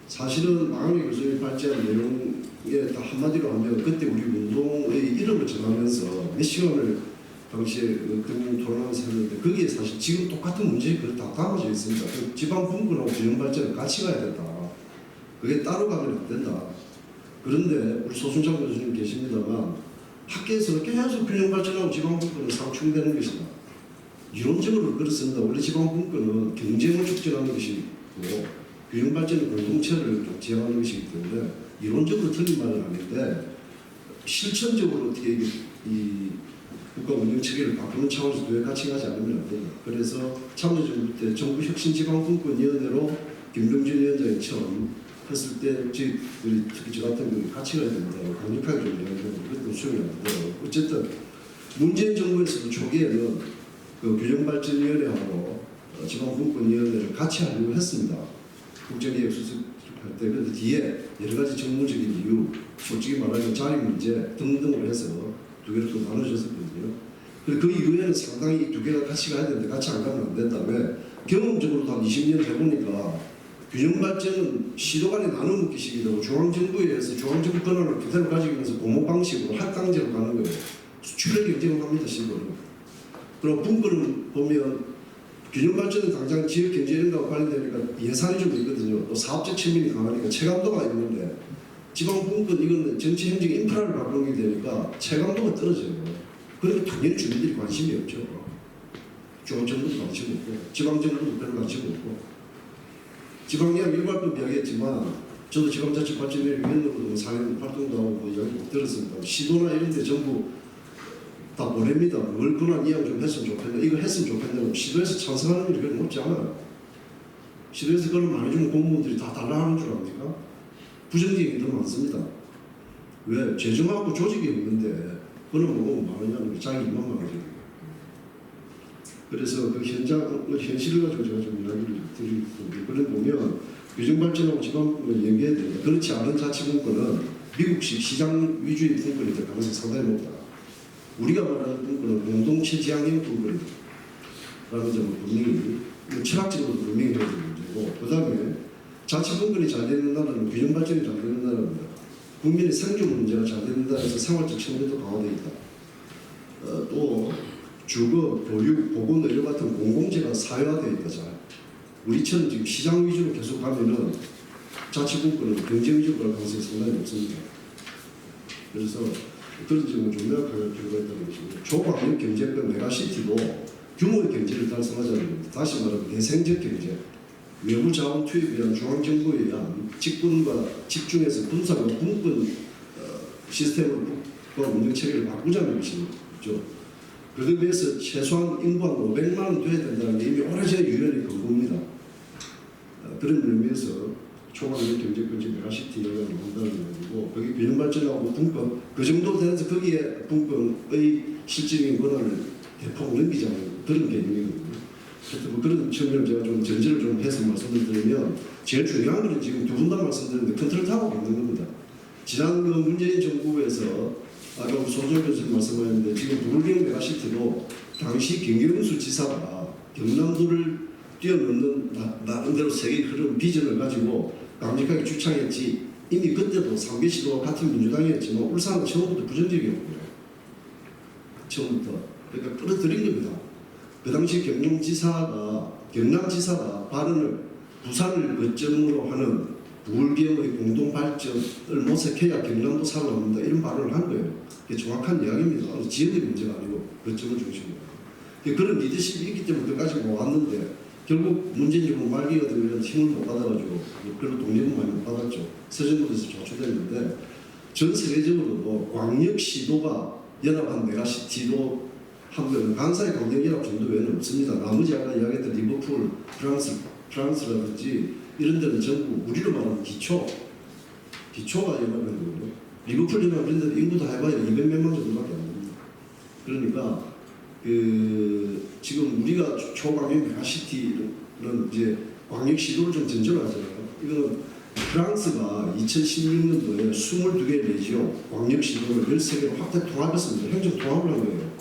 사실은 망원의 교수님이 발제한 내용에 딱 한마디로 하면 그때 우리 운동의 이름을 정하면서 몇 시간을 당시에 그 토론하면서 했는데 거기에 사실 지금 똑같은 문제가 다 담아져 있습니다. 그 지방 분권하고 균형 발전은 같이 가야 된다. 그게 따로 가면 안 된다. 그런데 우리 소순창 교수님 계십니다만 학계에서는 계속 균형 발전하고 지방 분권은 상충되는 것이다. 이론적으로 그렇습니다. 원래 지방 분권은 경쟁을 촉진하는 것이고 균형 발전은 공동체를 지향하는 것이기 때문에 이론적으로 틀린 말은 아닌데 실천적으로 어떻게 이 국가 운영 체계를 바꾸는 차원에서 두 개 같이 가지 않으면 안 된다. 그래서 참여정부 때 정부혁신지방분권위원회로 김병준 위원장이 처음 했을 때 우리 특히 저 같은 경우 같이 가야 된다고 강력하게 좀 이야기하고 그것도 수용이 안 돼요. 어쨌든 문재인 정부에서도 초기에는 그 균형발전위원회하고 지방분권위원회를 같이 하려고 했습니다. 국정기획 수습할 때. 그런데 뒤에 여러 가지 정무적인 이유, 솔직히 말하면 자리 문제 등등을 해서 두 개를 또 나눠졌었거든요. 그리고 그 이후에는 상당히 두 개가 같이 가야 되는데 같이 안 가면 안 된다. 왜? 경험적으로도 한 20년 해보니까 균형발전은 시도 간에 나눠 먹기식이 되고 중앙정부에 의해서 중앙정부 권한을 그대로 가지면서 공모 방식으로 할당제로 가는 거예요. 수출의 경쟁을 합니다. 시도는. 그리고 분권은 보면 균형발전은 당장 지역경제 이런 거와 관련되니까 예산이 좀 있거든요. 또 사업적 측면이 강하니까 체감도가 있는데 지방분권 이거는 정치 행정 인프라를 바꾸는 게 되니까 체감도가 떨어져요. 그러니까 당연히 주민들이 관심이 없죠. 중앙정부도 관심 없고 지방정부도 별로 관심 없고 지방이야 일괄법 이야기했지만 저도 지방자치발전위원회로도 4년 활동도 하고 뭐 이야기 못 들었습니다. 시도나 이런 데 전부 다 보냅니다. 뭘 권한 이야기 좀 했으면 좋겠네. 이거 했으면 좋겠네. 시도에서 찬성하는 일이 그렇게 높지 않아요. 시도에서 그걸 많이 주면 공무원들이 다 달라 하는 줄 압니까? 부정적인 게 더 많습니다. 왜? 재정하고 조직이 없는데 그런 뭐 많으냐는 게 자기 입만 많아지는 거예요. 그래서 그 현실을 가지고 제가 좀 이야기를 드리고 그래 보면 규정발전하고 지방분권을 연계해야 된다. 그렇지 않은 자치분권은 미국식 시장 위주의 분권이 될 가능성이 상당히 높다. 우리가 말하는 분권은 공동체 지향형 분권이다. 라는 점을 분명히 철학적으로 분명히 해야 되는 문제고 그 다음에 자치분권이 잘 되는 나라는 균형발전이 잘 되는 나라입니다. 국민의 생존 문제가 잘 되는 나라에서 생활적 측면도 강화되어 있다. 또 주거, 교육, 보건, 의료 같은 공공재가 사회화되어 있다. 잘. 우리처럼 지금 시장 위주로 계속 가면은 자치분권은 경쟁 위주로 갈 가능성이 상당히 높습니다. 그래서 그런 점을 좀 명확하게 할 필요가 있다는 것이고 초광역 경제권 메가시티도 규모의 경제를 달성하자는 겁니다. 다시 말하면 대생적 경제, 외부 자원 투입에 의한 중앙정부에 의한 직분과 집중해서 분산과 분권 시스템으로 국가 운영체계를 바꾸자는 것이죠. 그에 비해서 최소한 인구 한 500만 원 돼야 된다는 게 이미 오래전에 유연의 근거입니다. 그런 의미에서 초광역 경제권지 메가시티 이야기를 한다는 얘기고 거기 균형발전하고 분권 그 정도 되면서 거기에 분권의 실질적인 권한을 대폭 넘기자는 그런 개념이거든요. 하여튼 뭐 그런 측면을 제가 좀 전제를 좀 해서 말씀을 드리면 제일 중요한 것은 지금 두 분 다 말씀드렸는데 컨트롤 타워가 없는 겁니다. 지난 그 문재인 정부에서 아까 우리 소정 교수님 말씀하셨는데 지금 부울경 메가시티도 당시 김경수 지사가 경남도를 뛰어넘는 나름대로 세계 흐름 비전을 가지고 강력하게 주창했지 이미 그때도 상계시도와 같은 민주당이었지만 울산은 처음부터 부정적이었고요. 처음부터. 그러니까 끌어들인 겁니다. 그 당시 경남지사가 발언을 부산을 거점으로 하는 부울경의 공동발전을 모색해야 경남도 살아남는다 이런 발언을 한 거예요. 그게 정확한 이야기입니다. 지역의 문제가 아니고 거점을 중심으로. 그런 리더십이 있기 때문에 끝까지 왔는데 결국 문재인 정부 말기가 되면 힘을 못 받아가지고 별로 독립은 많이 못 받았죠. 서정부에서 조출됐는데 전 세계적으로도 광역시도가 연합한 메가시티도 한 거는 간사의 광역연합 정도 외에는 없습니다. 나머지 아까 이야기했던 리버풀, 프랑스라든지 이런 데는 전부 우리로 말하면 기초가 연합한 거거든요. 리버풀 연합 이런 데는 인구도 해봐야 200몇만 정도밖에 안 됩니다. 그러니까 지금 우리가 초광역 메가시티는 이제 광역시도를 좀 전전하잖아요. 이거는 프랑스가 2016년도에 22개 레지오 광역시도를 13개로 확대 통합했습니다. 행정 통합을 한 거예요.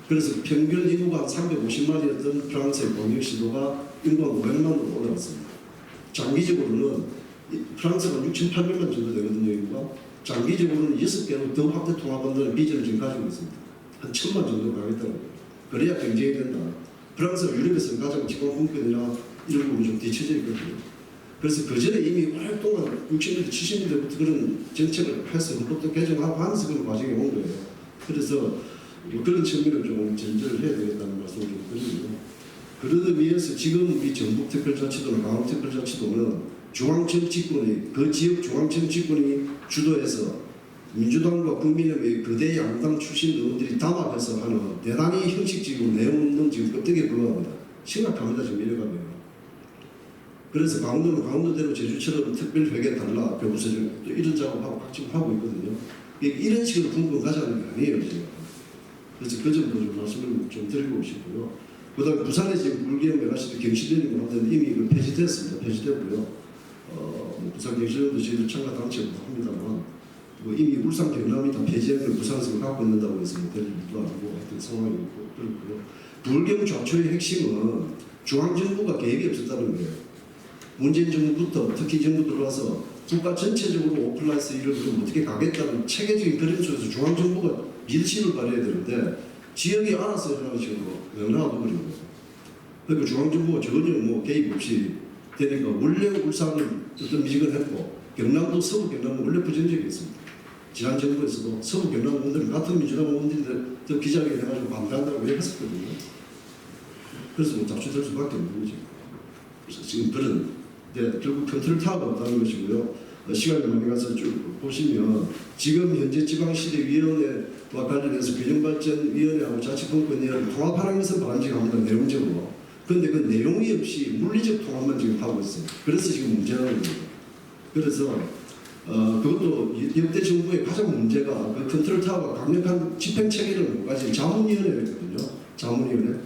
그래서 평균 인구가 350만이었던 프랑스의 광역시도가 인구가 500만으로 올라갔습니다. 장기적으로는 프랑스가 6,800만 정도 되거든요. 인구가. 장기적으로는 6개로 더 확대 통합한다는 비전을 지금 가지고 있습니다. 한 1,000만 정도 가겠다고요. 그래야 경쟁이 된다. 프랑스가 유럽에서는 가장 지방분권이나 이런 부분이 좀 뒤쳐져 있거든요. 그래서 그 전에 이미 오랫동안 60년대, 70년대부터 그런 정책을 해서 헌법도 개정하고 하면서 그런 과정이 온 거예요. 그래서 뭐 그런 측면을 좀 전제를 해야 되겠다는 말씀을 좀 드리고요. 그런 의미에서 지금 우리 전북특별자치도나 강원특별자치도는 중앙정치권이 그 지역 중앙정치권이 주도해서 민주당과 국민의힘의 거대 양당 출신 의원들이 담합해서 하는 대단히 형식적이고 내용 없는 지금 껍데기에 불과합니다. 심각합니다. 지금 이래가면. 그래서 강원도는 강원도대로 제주처럼 특별회계 달라 교부세정 또 이런 작업하고 지금 하고 있거든요. 이런 식으로 분권 가자는 게 아니에요. 지금. 그래서 그 점도 좀 말씀을 좀 드리고 싶고요. 그다음에 부산에 지금 불기업 메가시티 경시련이 하는데 이미 그 폐지됐습니다. 폐지됐고요. 부산 경시련도 저희들 참가 단체도 합니다만 뭐 이미 울산 경남이 다 폐지한 걸 부산에서 갖고 있는다고 해서 뭐 될일도 아니고 하여튼 상황이 있고 그렇고요. 불경 좌초의 핵심은 중앙정부가 계획이 없었다는 거예요. 문재인 정부부터 특히 정부 들어와서 국가 전체적으로 오플라이스 이런 걸 어떻게 가겠다는 체계적인 그림 속에서 중앙정부가 리더십을 발휘해야 되는데 지역이 알아서 하는 식으로 명령하고 그런 거예요. 그러니까 중앙정부가 전혀 뭐 개입 없이 되니까 원래 울산은 어떤 미직을 했고 경남도 서부 경남은 원래 부정적이 있습니다. 지난 정부에서도 서부 경남 의원들은 같은 민주당 의원들이 더 기자회견 해가지고 반대한다고 했었거든요. 그래서 뭐 잡초될 수밖에 없는 거죠. 그래서 지금 그런 결국 컨트롤 타워가 없다는 것이고요. 시간이 많이 가서 쭉 보시면 지금 현재 지방시대위원회와 관련해서 균형발전위원회하고 자치분권위원회를 통합하는 것은 바람직합니다. 내용적으로. 그런데 그 내용이 없이 물리적 통합만 지금 하고 있어요. 그래서 지금 문제가 있는 거예요. 그래서 그것도 역대 정부의 가장 문제가 그 컨트롤 타워가 강력한 집행체계를 못 가진 자문위원회였거든요. 자문위원회.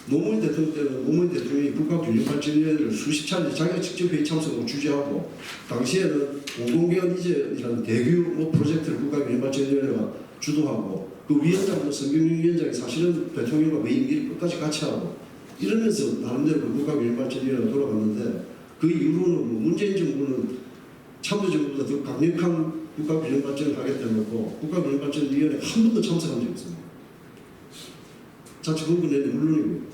노무현 대통령 때는 노무현 대통령이 국가균형발전위원회를 수십 차례 자기가 직접 회의 참석하고 주재하고 당시에는 공공기관 이전이라는 대규모 프로젝트를 국가균형발전위원회가 주도하고 그 위원장도 성경영 위원장이 사실은 대통령과 회의 일을 끝까지 같이 하고 이러면서 나름대로 그 국가균형발전위원회가 돌아갔는데 그 이후로는 뭐 문재인 정부는 참여정부보다 더 강력한 국가균형발전을 하겠다 놓고 국가균형발전위원회 한 번도 참석한 적이 없습니다. 자치분권위원회 물론이고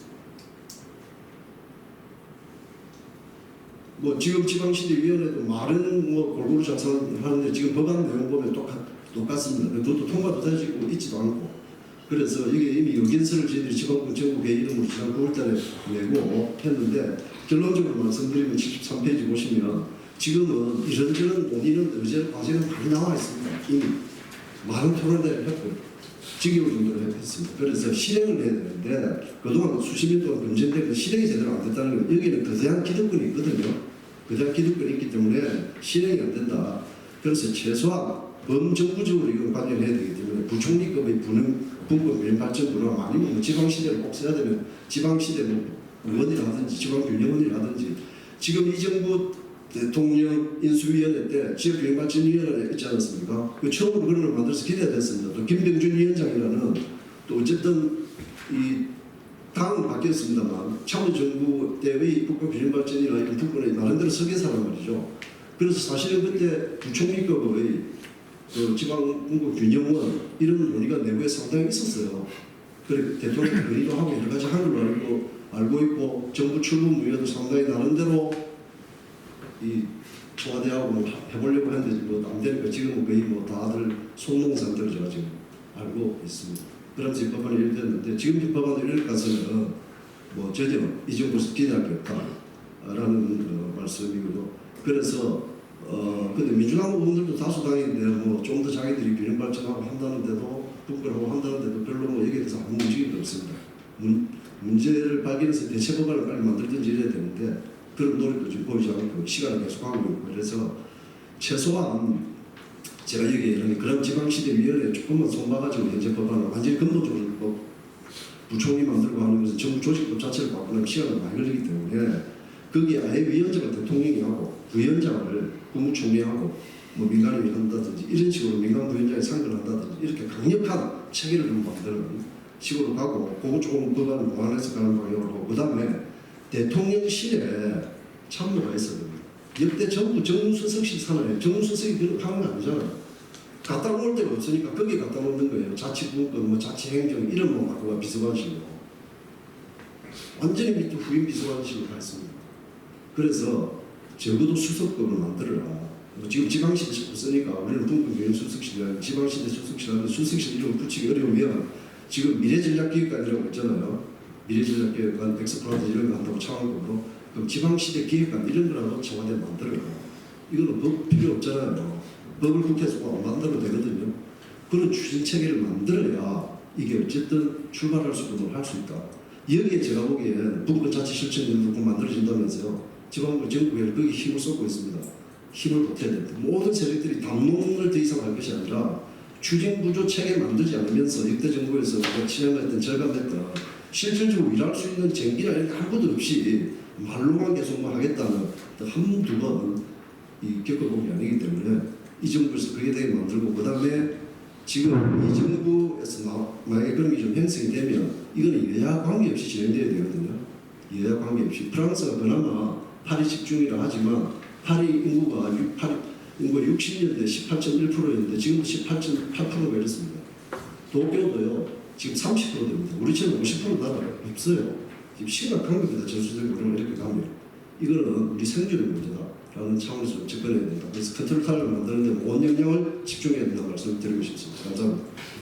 뭐 지금 지방시대위원회도 말은 뭐 골고루 작성하는데 지금 법안 내용 보면 똑같습니다. 그것도 통과도 되지고 있지도 않고 그래서 이게 이미 의견서를 저희들이 지방권 전국의 이름으로 지난 9월달에 내고 했는데 결론적으로 말씀드리면 73페이지 보시면 지금은 이런저런 논의는 의제는 과제는 많이 나와 있습니다. 이미 많은 토론회를 했고 직역을 정도로 했습니다. 그래서 실행을 해야 되는데 그동안 수십 년 동안 검증되고 실행이 제대로 안 됐다는 건 여기는 거대한 기득권이 있거든요. 거대한 기득권이 있기 때문에 실행이 안 된다. 그래서 최소한 범정부적으로 이걸 관여해야 되기 때문에 부총리급의 분권 왼발전부나 아니면 뭐 지방시대를 꼭 써야 되면 지방시대 뭐 의원이라든지 지방균형원이라든지 지금 이 정부 대통령 인수위원회 때 지역균형발전위원회 있지 않았습니까? 그 처음으로 그런 걸 만들어서 기대가 됐습니다. 또 김병준 위원장이라는 또 어쨌든 이 당은 바뀌었습니다만 참여정부 때의 국가균형발전이나 이런 부분에 나름대로 설계사란 말이죠. 그래서 사실은 그때 부총리급의 그 지방분권균형원 이런 논의가 내부에 상당히 있었어요. 그래 대통령 건의도 하고 여러 가지 한 걸로 알고 있고 정부 출범 이후에도 상당히 나름대로 이 청와대하고 뭐 해보려고 했는데 뭐 안 되니까 지금은 거의 뭐 다들 속는 상태로 제가 지금 알고 있습니다. 그러면서 이 법안이 이렇됐는데 지금 이 법안이 이럴 가서는 뭐 전혀 이 정부에서 기대할 게 없다라는 말씀이고요. 그래서 근데 민주당 의원들도 다수당인데 뭐 좀 더 자기들이 균형 발전하고 한다는데도 분권하고 한다는데도 별로 뭐 여기에 대해서 아무 움직임도 없습니다. 문제를 발견해서 대체 법안을 빨리 만들든지 이래야 되는데 그런 노력도 지금 보이지 않고 시간을 계속하고 있고 그래서 최소한 제가 여기에 그런 지방시대위원회에 조금만 손봐가지고 현재 법안을 완전히 근본적으로 뭐 부총리 만들고 하는 것은 정부 조직법 자체를 바꾸는 시간이 많이 걸리기 때문에 거기에 아예 위원장을 대통령이 하고 부위원장을 국무총리하고 뭐 민간인이 한다든지 이런 식으로 민간 부위원장이 상근을 한다든지 이렇게 강력한 체계를 좀 만드는 식으로 가고 그거 조금 법안을 보완해서 가는 방향으로 하고 그 다음에 대통령실에 참모가 있어야 됩니다. 역대 전부 정무수석실 산하에 정무수석이 그렇게 하는 거 아니잖아. 갖다 놓을 데가 없으니까 거기에 갖다 놓는 거예요. 자치분권, 뭐 자치행정 이름만 바꾸고 비서관실로 완전히 밑에 후임 비서관실로 가 있습니다. 그래서 적어도 수석급을 만들어라. 뭐 지금 지방시대 쓰니까 우리는 분권교육 수석실이라 지방시대 수석실하고 수석실 이름을 붙이기 어려우면 지금 미래전략기획관이라고 있잖아요. 미래전략기획관, 엑스플란트 이런 거 한다고 차원급으로 그럼 지방시대 기획관 이런 거라도 청와대에 만들어라. 이거는 법 필요 없잖아요. 법을 국회에서 꼭 만들어도 되거든요. 그런 추진 체계를 만들어야 이게 어쨌든 출발할 수 있도록 할 수 있다. 여기에 제가 보기엔 분권자치실천연도 꼭 만들어진다면서요. 지방부 정부에 거기 힘을 쏟고 있습니다. 힘을 보태야 됩니다. 모든 세력들이 담론을 더 이상 할 것이 아니라 추진구조 체계 만들지 않으면서 역대 정부에서 치안했던 절감했던 실질적으로 일할 수 있는 전기나 이런 아무것도 없이 말로만 계속 뭐 하겠다는 한두 번 겪어본 게 아니기 때문에 이 정부에서 그게 되게 만들고 그 다음에 지금 이 정부에서 만약에 그런 게 좀 형성이 되면 이거는 여야 관계없이 진행돼야 되거든요. 여야 관계없이 프랑스가 그나마 파리 집중이라 하지만 파리 인구가 60년대 18.1%였는데 지금도 18.8%가 이렇습니다. 도쿄도요 지금 30% 됩니다. 우리처럼 50% 나라가 없어요. 지금 심각한 겁니다. 전수적으로 이렇게 가면 이거는 우리 생존의 문제다라는 차원에서 접근해야 된다. 그래서 컨트롤 타워를 만드는 데 온 영역을 집중해야 된다고 말씀드리고 싶습니다. 감사합니다.